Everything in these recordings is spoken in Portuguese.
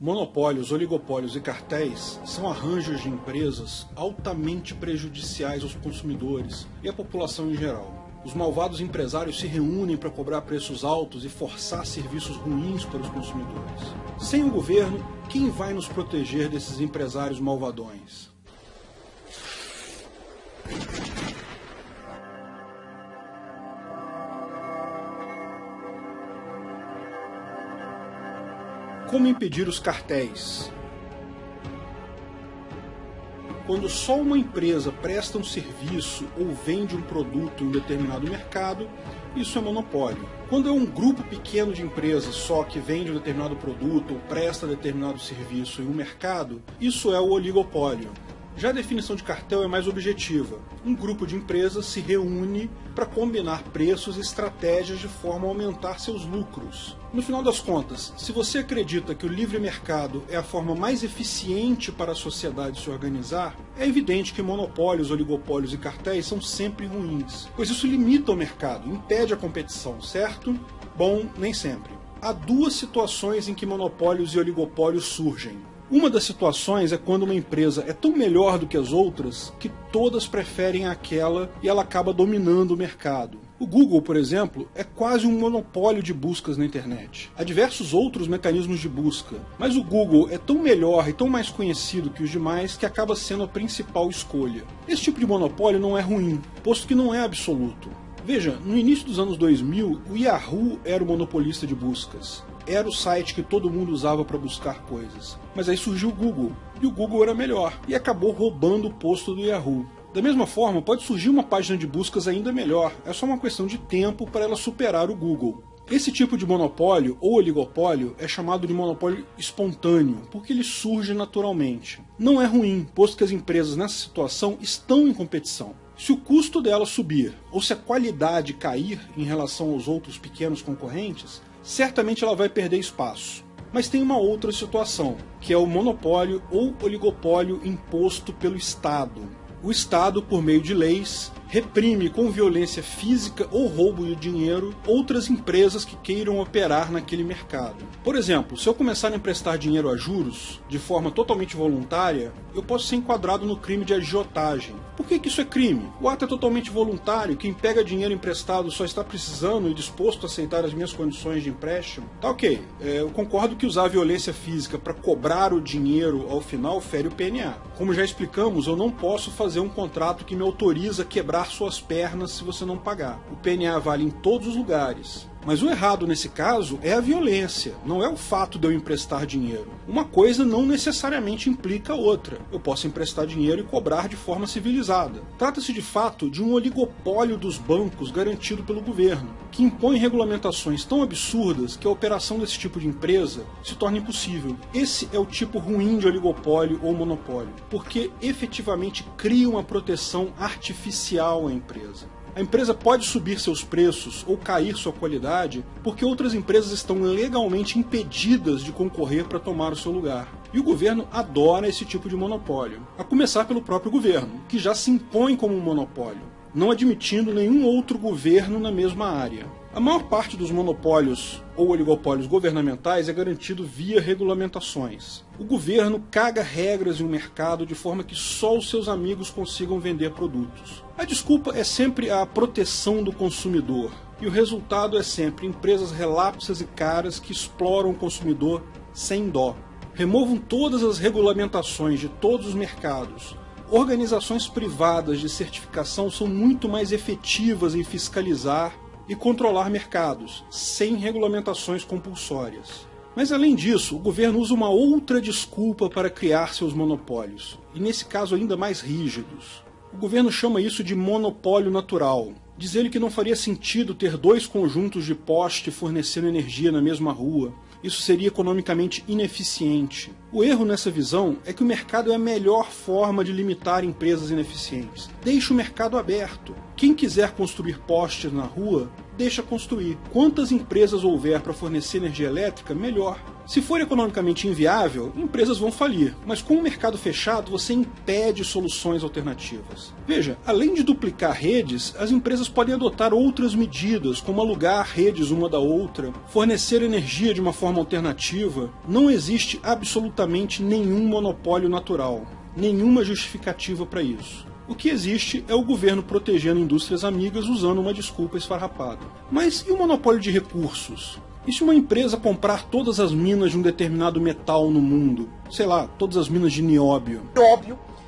Monopólios, oligopólios e cartéis são arranjos de empresas altamente prejudiciais aos consumidores e à população em geral. Os malvados empresários se reúnem para cobrar preços altos e forçar serviços ruins para os consumidores. Sem o governo, quem vai nos proteger desses empresários malvadões? Como impedir os cartéis? Quando só uma empresa presta um serviço ou vende um produto em um determinado mercado, isso é monopólio. Quando é um grupo pequeno de empresas só que vende um determinado produto ou presta determinado serviço em um mercado, isso é o oligopólio. Já a definição de cartel é mais objetiva. Um grupo de empresas se reúne para combinar preços e estratégias de forma a aumentar seus lucros. No final das contas, se você acredita que o livre mercado é a forma mais eficiente para a sociedade se organizar, é evidente que monopólios, oligopólios e cartéis são sempre ruins, pois isso limita o mercado, impede a competição, certo? Bom, nem sempre. Há duas situações em que monopólios e oligopólios surgem. Uma das situações é quando uma empresa é tão melhor do que as outras que todas preferem aquela e ela acaba dominando o mercado. O Google, por exemplo, é quase um monopólio de buscas na internet. Há diversos outros mecanismos de busca, mas o Google é tão melhor e tão mais conhecido que os demais que acaba sendo a principal escolha. Esse tipo de monopólio não é ruim, posto que não é absoluto. Veja, no início dos anos 2000, o Yahoo era o monopolista de buscas. Era o site que todo mundo usava para buscar coisas. Mas aí surgiu o Google, e o Google era melhor, e acabou roubando o posto do Yahoo. Da mesma forma, pode surgir uma página de buscas ainda melhor, é só uma questão de tempo para ela superar o Google. Esse tipo de monopólio, ou oligopólio, é chamado de monopólio espontâneo, porque ele surge naturalmente. Não é ruim, posto que as empresas nessa situação estão em competição. Se o custo dela subir, ou se a qualidade cair em relação aos outros pequenos concorrentes, certamente ela vai perder espaço. Mas tem uma outra situação, que é o monopólio ou oligopólio imposto pelo Estado. O Estado, por meio de leis, reprime com violência física ou roubo de dinheiro outras empresas que queiram operar naquele mercado. Por exemplo, se eu começar a emprestar dinheiro a juros, de forma totalmente voluntária, eu posso ser enquadrado no crime de agiotagem. Por que isso é crime? O ato é totalmente voluntário, quem pega dinheiro emprestado só está precisando e disposto a aceitar as minhas condições de empréstimo. Tá ok, eu concordo que usar a violência física para cobrar o dinheiro ao final fere o PNA. Como já explicamos, eu não posso fazer um contrato que me autoriza a quebrar suas pernas se você não pagar. O PNA vale em todos os lugares. Mas o errado nesse caso é a violência, não é o fato de eu emprestar dinheiro. Uma coisa não necessariamente implica a outra. Eu posso emprestar dinheiro e cobrar de forma civilizada. Trata-se de fato de um oligopólio dos bancos garantido pelo governo, que impõe regulamentações tão absurdas que a operação desse tipo de empresa se torna impossível. Esse é o tipo ruim de oligopólio ou monopólio, porque efetivamente cria uma proteção artificial à empresa. A empresa pode subir seus preços ou cair sua qualidade porque outras empresas estão legalmente impedidas de concorrer para tomar o seu lugar. E o governo adora esse tipo de monopólio, a começar pelo próprio governo, que já se impõe como um monopólio, não admitindo nenhum outro governo na mesma área. A maior parte dos monopólios ou oligopólios governamentais é garantido via regulamentações. O governo caga regras em um mercado de forma que só os seus amigos consigam vender produtos. A desculpa é sempre a proteção do consumidor, e o resultado é sempre empresas relapsas e caras que exploram o consumidor sem dó. Removam todas as regulamentações de todos os mercados. Organizações privadas de certificação são muito mais efetivas em fiscalizar e controlar mercados, sem regulamentações compulsórias. Mas além disso, o governo usa uma outra desculpa para criar seus monopólios, e nesse caso ainda mais rígidos. O governo chama isso de monopólio natural. Diz ele que não faria sentido ter dois conjuntos de poste fornecendo energia na mesma rua. Isso seria economicamente ineficiente. O erro nessa visão é que o mercado é a melhor forma de limitar empresas ineficientes. Deixe o mercado aberto. Quem quiser construir postes na rua, deixa construir. Quantas empresas houver para fornecer energia elétrica, melhor. Se for economicamente inviável, empresas vão falir, mas com o mercado fechado você impede soluções alternativas. Veja, além de duplicar redes, as empresas podem adotar outras medidas, como alugar redes uma da outra, fornecer energia de uma forma alternativa. Não existe absolutamente nenhum monopólio natural, nenhuma justificativa para isso. O que existe é o governo protegendo indústrias amigas usando uma desculpa esfarrapada. Mas e o monopólio de recursos? E se uma empresa comprar todas as minas de um determinado metal no mundo? Sei lá, todas as minas de nióbio.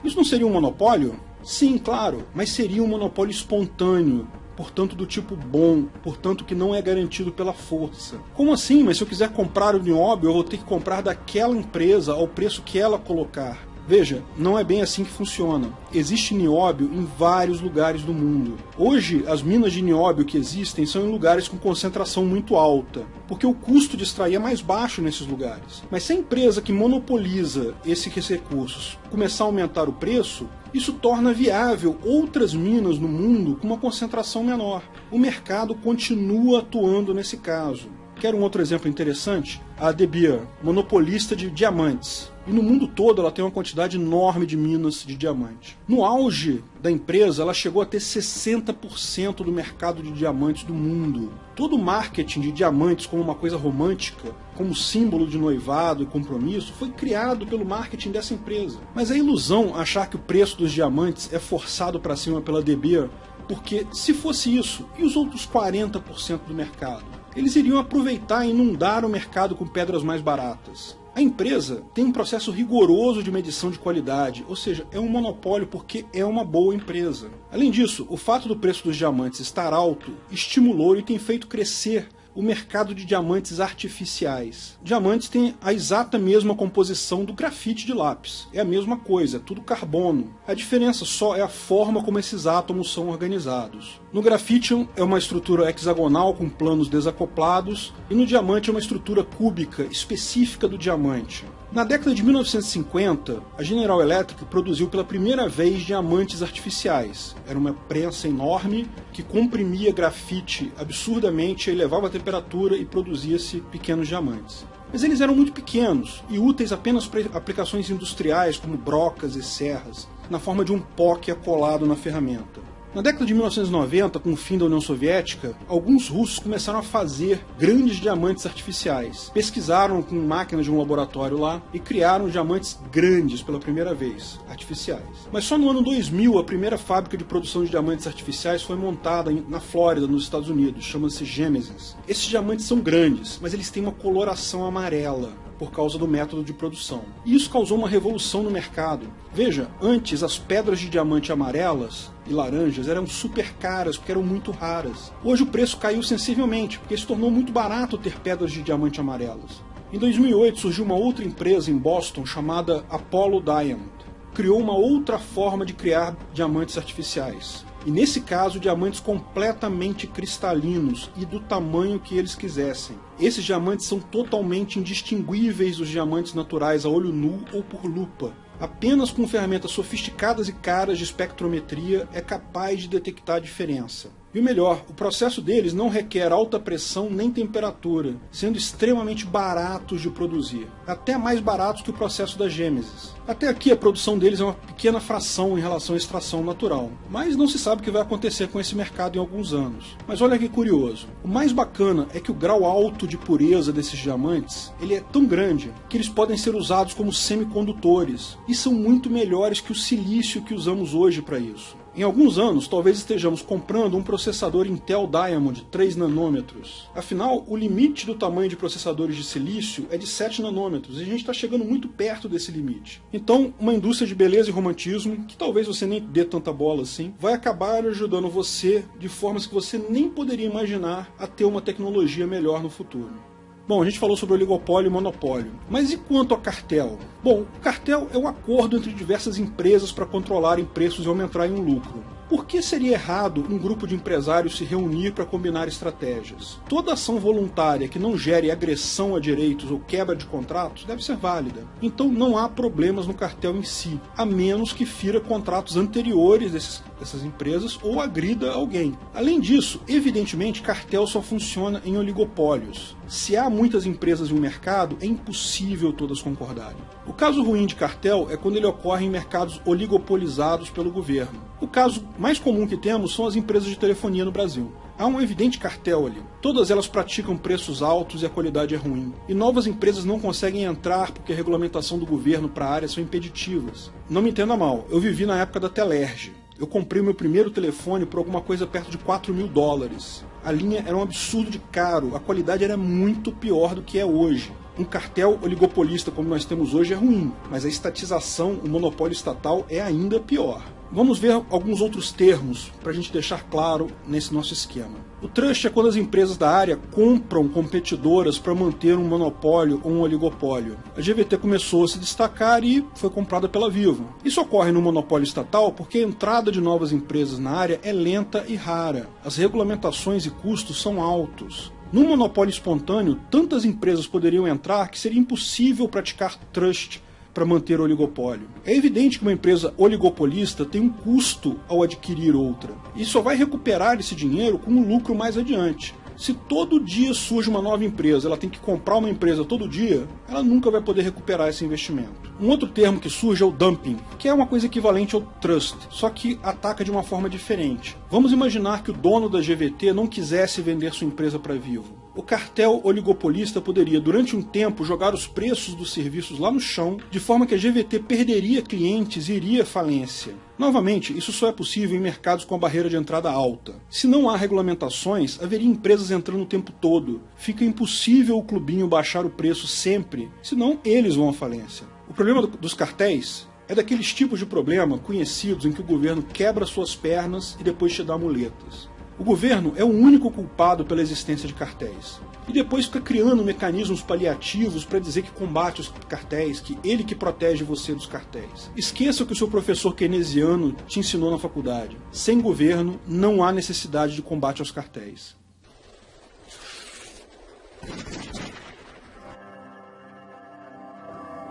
Isso não seria um monopólio? Sim, claro, mas seria um monopólio espontâneo, portanto do tipo bom, portanto que não é garantido pela força. Como assim? Mas se eu quiser comprar o nióbio, eu vou ter que comprar daquela empresa ao preço que ela colocar. Veja, não é bem assim que funciona. Existe nióbio em vários lugares do mundo. Hoje, as minas de nióbio que existem são em lugares com concentração muito alta, porque o custo de extrair é mais baixo nesses lugares. Mas se a empresa que monopoliza esses recursos começar a aumentar o preço, isso torna viável outras minas no mundo com uma concentração menor. O mercado continua atuando nesse caso. Quer um outro exemplo interessante? A De Beer, monopolista de diamantes. E no mundo todo ela tem uma quantidade enorme de minas de diamante. No auge da empresa, ela chegou a ter 60% do mercado de diamantes do mundo. Todo o marketing de diamantes como uma coisa romântica, como símbolo de noivado e compromisso, foi criado pelo marketing dessa empresa. Mas é ilusão achar que o preço dos diamantes é forçado para cima pela De Beer, porque se fosse isso, e os outros 40% do mercado? Eles iriam aproveitar e inundar o mercado com pedras mais baratas. A empresa tem um processo rigoroso de medição de qualidade, ou seja, é um monopólio porque é uma boa empresa. Além disso, o fato do preço dos diamantes estar alto estimulou e tem feito crescer o mercado de diamantes artificiais. Diamantes têm a exata mesma composição do grafite de lápis. É a mesma coisa, é tudo carbono. A diferença só é a forma como esses átomos são organizados. No grafite é uma estrutura hexagonal com planos desacoplados, e no diamante é uma estrutura cúbica específica do diamante. Na década de 1950, a General Electric produziu pela primeira vez diamantes artificiais. Era uma prensa enorme que comprimia grafite absurdamente, elevava a temperatura e produzia-se pequenos diamantes. Mas eles eram muito pequenos e úteis apenas para aplicações industriais como brocas e serras, na forma de um pó que é colado na ferramenta. Na década de 1990, com o fim da União Soviética, alguns russos começaram a fazer grandes diamantes artificiais. Pesquisaram com máquinas de um laboratório lá e criaram diamantes grandes pela primeira vez, artificiais. Mas só no ano 2000 a primeira fábrica de produção de diamantes artificiais foi montada na Flórida, nos Estados Unidos, chama-se Genesis. Esses diamantes são grandes, mas eles têm uma coloração amarela por causa do método de produção. E isso causou uma revolução no mercado. Veja, antes as pedras de diamante amarelas e laranjas eram super caras porque eram muito raras. Hoje o preço caiu sensivelmente porque se tornou muito barato ter pedras de diamante amarelas. Em 2008 surgiu uma outra empresa em Boston chamada Apollo Diamond. Criou uma outra forma de criar diamantes artificiais. E nesse caso, diamantes completamente cristalinos e do tamanho que eles quisessem. Esses diamantes são totalmente indistinguíveis dos diamantes naturais a olho nu ou por lupa. Apenas com ferramentas sofisticadas e caras de espectrometria é capaz de detectar a diferença. E o melhor, o processo deles não requer alta pressão nem temperatura, sendo extremamente baratos de produzir, até mais baratos que o processo da Gêmesis. Até aqui a produção deles é uma pequena fração em relação à extração natural, mas não se sabe o que vai acontecer com esse mercado em alguns anos. Mas olha que curioso, o mais bacana é que o grau alto de pureza desses diamantes, ele é tão grande que eles podem ser usados como semicondutores, e são muito melhores que o silício que usamos hoje para isso. Em alguns anos, talvez estejamos comprando um processador Intel Diamond 3 nanômetros. Afinal, o limite do tamanho de processadores de silício é de 7 nanômetros, e a gente está chegando muito perto desse limite. Então, uma indústria de beleza e romantismo, que talvez você nem dê tanta bola assim, vai acabar ajudando você de formas que você nem poderia imaginar a ter uma tecnologia melhor no futuro. Bom, a gente falou sobre oligopólio e monopólio. Mas e quanto ao cartel? Bom, o cartel é um acordo entre diversas empresas para controlarem preços e aumentarem o lucro. Por que seria errado um grupo de empresários se reunir para combinar estratégias? Toda ação voluntária que não gere agressão a direitos ou quebra de contratos deve ser válida. Então não há problemas no cartel em si, a menos que fira contratos anteriores dessas empresas ou agrida alguém. Além disso, evidentemente, cartel só funciona em oligopólios. Se há muitas empresas em um mercado, é impossível todas concordarem. O caso ruim de cartel é quando ele ocorre em mercados oligopolizados pelo governo. O caso mais comum que temos são as empresas de telefonia no Brasil. Há um evidente cartel ali. Todas elas praticam preços altos e a qualidade é ruim. E novas empresas não conseguem entrar porque a regulamentação do governo para a área são impeditivas. Não me entenda mal, eu vivi na época da Telerge. Eu comprei o meu primeiro telefone por alguma coisa perto de $4.000. A linha era um absurdo de caro, a qualidade era muito pior do que é hoje. Um cartel oligopolista como nós temos hoje é ruim, mas a estatização, o monopólio estatal é ainda pior. Vamos ver alguns outros termos para a gente deixar claro nesse nosso esquema. O trust é quando as empresas da área compram competidoras para manter um monopólio ou um oligopólio. A GVT começou a se destacar e foi comprada pela Vivo. Isso ocorre no monopólio estatal porque a entrada de novas empresas na área é lenta e rara. As regulamentações e custos são altos. Num monopólio espontâneo, tantas empresas poderiam entrar que seria impossível praticar trust para manter o oligopólio. É evidente que uma empresa oligopolista tem um custo ao adquirir outra, e só vai recuperar esse dinheiro com um lucro mais adiante. Se todo dia surge uma nova empresa, ela tem que comprar uma empresa todo dia, ela nunca vai poder recuperar esse investimento. Um outro termo que surge é o dumping, que é uma coisa equivalente ao trust, só que ataca de uma forma diferente. Vamos imaginar que o dono da GVT não quisesse vender sua empresa para Vivo. O cartel oligopolista poderia, durante um tempo, jogar os preços dos serviços lá no chão, de forma que a GVT perderia clientes e iria à falência. Novamente, isso só é possível em mercados com a barreira de entrada alta. Se não há regulamentações, haveria empresas entrando o tempo todo. Fica impossível o clubinho baixar o preço sempre, senão eles vão à falência. O problema dos cartéis é daqueles tipos de problema conhecidos em que o governo quebra suas pernas e depois te dá muletas. O governo é o único culpado pela existência de cartéis. E depois fica criando mecanismos paliativos para dizer que combate os cartéis, que ele que protege você dos cartéis. Esqueça o que o seu professor keynesiano te ensinou na faculdade. Sem governo, não há necessidade de combate aos cartéis.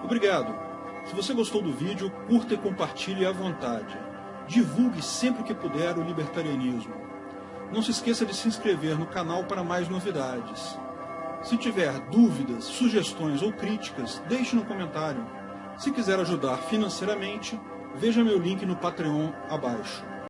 Obrigado. Se você gostou do vídeo, curta e compartilhe à vontade. Divulgue sempre que puder o libertarianismo. Não se esqueça de se inscrever no canal para mais novidades. Se tiver dúvidas, sugestões ou críticas, deixe no comentário. Se quiser ajudar financeiramente, veja meu link no Patreon abaixo.